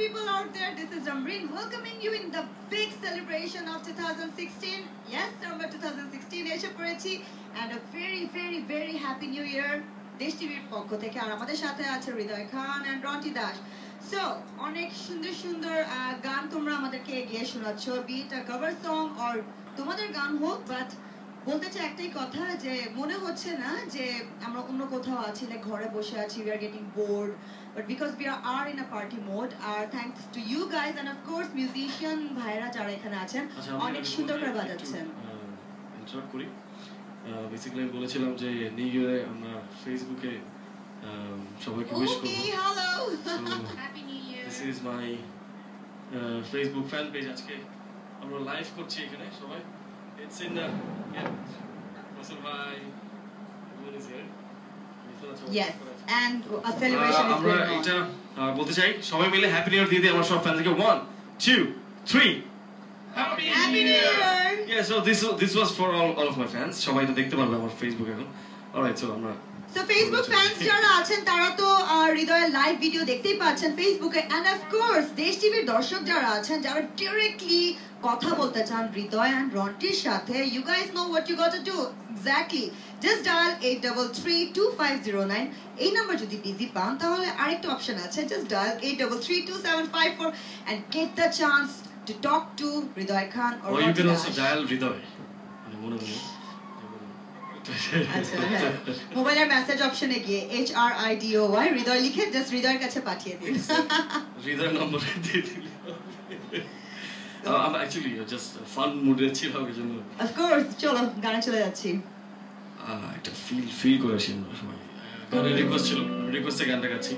people out there, this is Ramreen welcoming you in the big celebration of 2016. Yes, November 2016 এসে পড়েছি and a very very very happy new year দেশ টিভির পক্ষ থেকে আর আমাদের সাথে আছে হৃদয় খান and রন্টি দাস। So অনেক সুন্দর সুন্দর গান তোমরা আমাদেরকে গিয়ে শোনাচ্ছ, be it a cover song or তোমাদের গান হোক, বাট বলতে চাই একটাই কথা যে মনে হচ্ছে না যে আমরা অন্য কোথাও আছি, লাইক ঘরে বসে আছি, we are getting bored, but because we are in a party mode, thanks to you guys and of course musician ভাইরা যারা এখানে আছেন অনেক সুন্দর করে বাজাচ্ছেন। ইন্টারাপ্ট করি, বেসিক্যালি আমি বলেছিলাম যে নিউ ইয়ারে আমরা ফেসবুকে সবাইকে উইশ করব। Hello, happy new year. This is my Facebook fan page. আজকে আমরা লাইভ করছি এখানে সবাই। It's in the Rasul bhai, everyone is here. Yes, and a celebration is going on. আমরা এটা বলতে চাই সবাই মিলে হ্যাপি নিউ ইয়ার দিয়ে দিই আমার সব ফ্যানদেরকে। 1 2 3 Happy New Year! Yeah, so this was for all of my fans. সবাই তো দেখতে পারবে আমার ফেসবুক এখন। অলরাইট, সো আমরা So Facebook fans যারা আছেন তারা তো হৃদয়ের লাইভ ভিডিও দেখতেই পাচ্ছেন ফেসবুকে, and of course দেশ টিভির দর্শক যারা আছেন যারা ডিরেক্টলি কথা বলতে চান হৃদয় and রন্টির সাথে, you guys know what you got to do exactly. Just dial 833-2509. এই নাম্বার যদি বিজি পান তাহলে আরেকটা অপশন আছে, just dial 833-2754 and get the chance to talk to Hridoy Khan or you can also Dash. dial Hridoy. মানে মনে মনে আচ্ছা, হ্যাঁ, মোবাইলের মেসেজ অপশনে গিয়ে HRIDOY হৃদয় লিখে জাস্ট হৃদয়ের কাছে পাঠিয়ে দিন। হৃদয় নম্বর দিয়ে দিলে I'm actually just fun mood এ ছিলাম এই জন্য। Of course, চলো গানে চলে যাচ্ছি। একটা ফিল করে আসি আমরা সবাই। গানের রিকোয়েস্ট ছিল, রিকোয়েস্টে গানটা গাচ্ছি।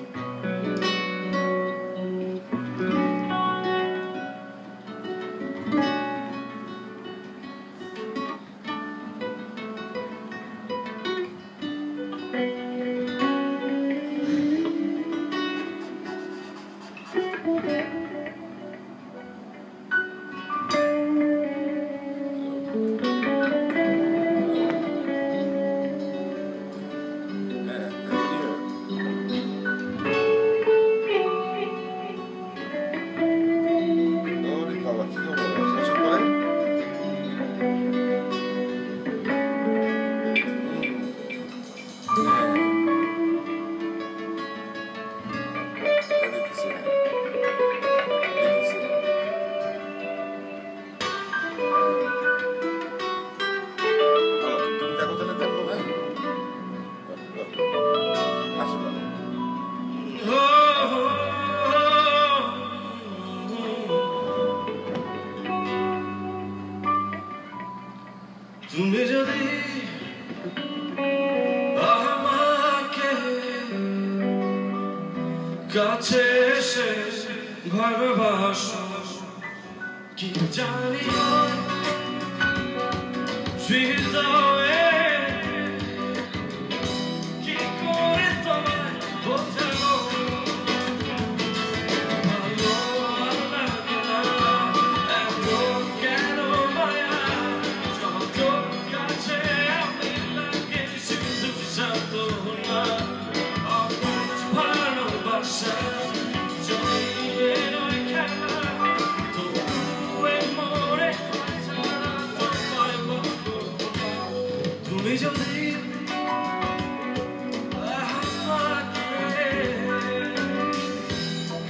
তুমি যদি আমাকে কাছে এসে ভালোবাসো, কি জানি হৃদয়ে কি করে তোমায় বোঝাবো, ভালো লাগে না এত কেন মায়া, যত কাছে আমি লাগে শুধু সাধনা, অবুঝ ভালোবাসা জড়িয়ে রয় খেলা, তবুও মরে ছাড়া তোমায় বলবো না। তুমি যদি আমাকে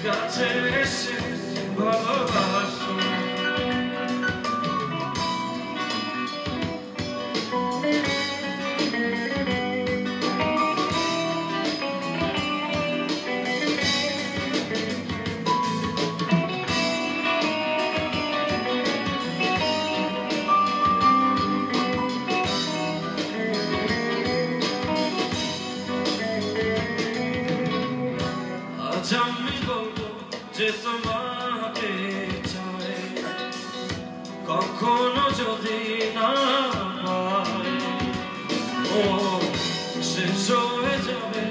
কাছে এসে ভালোবাসো, আজ আমি বলবো যে তোমাকে চাই, কখনো যদি না পাই, ও শেষ হয়ে যাবে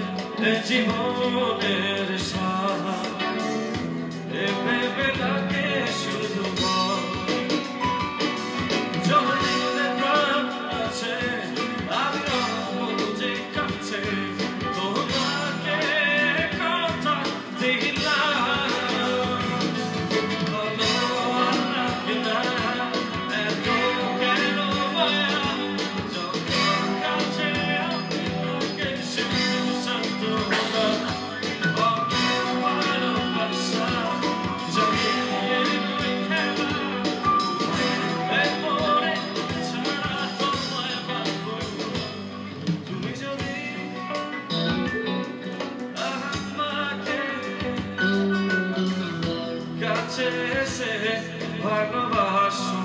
এ জীবনের সারা, এ ভেবে লাগে শুধু ভালোবাসো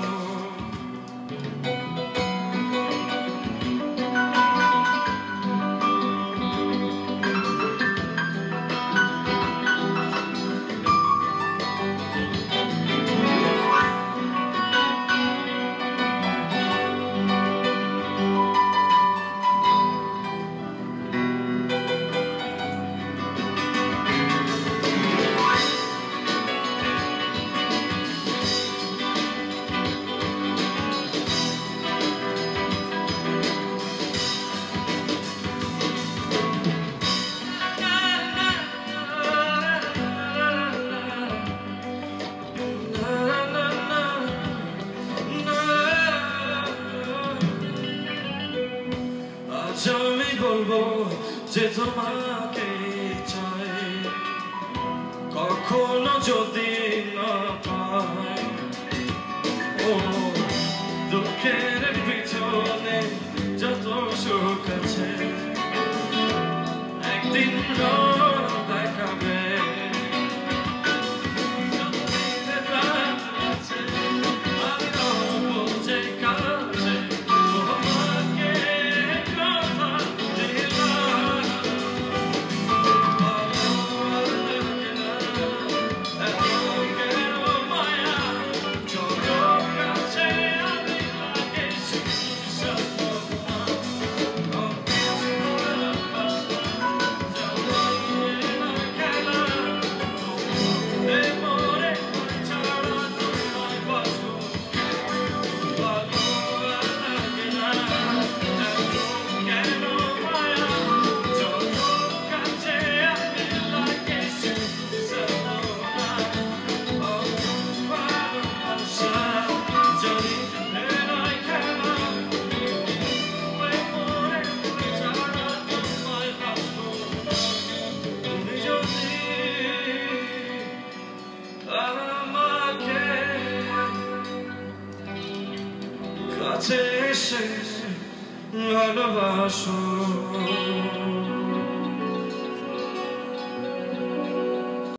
আমি বলবো যে তোমাকে চাই কখনো যদি না পাই ও দুঃখের পিছনে যত সুখ আছে একদিন দেখাবে কাছে এসে ভালোবাসো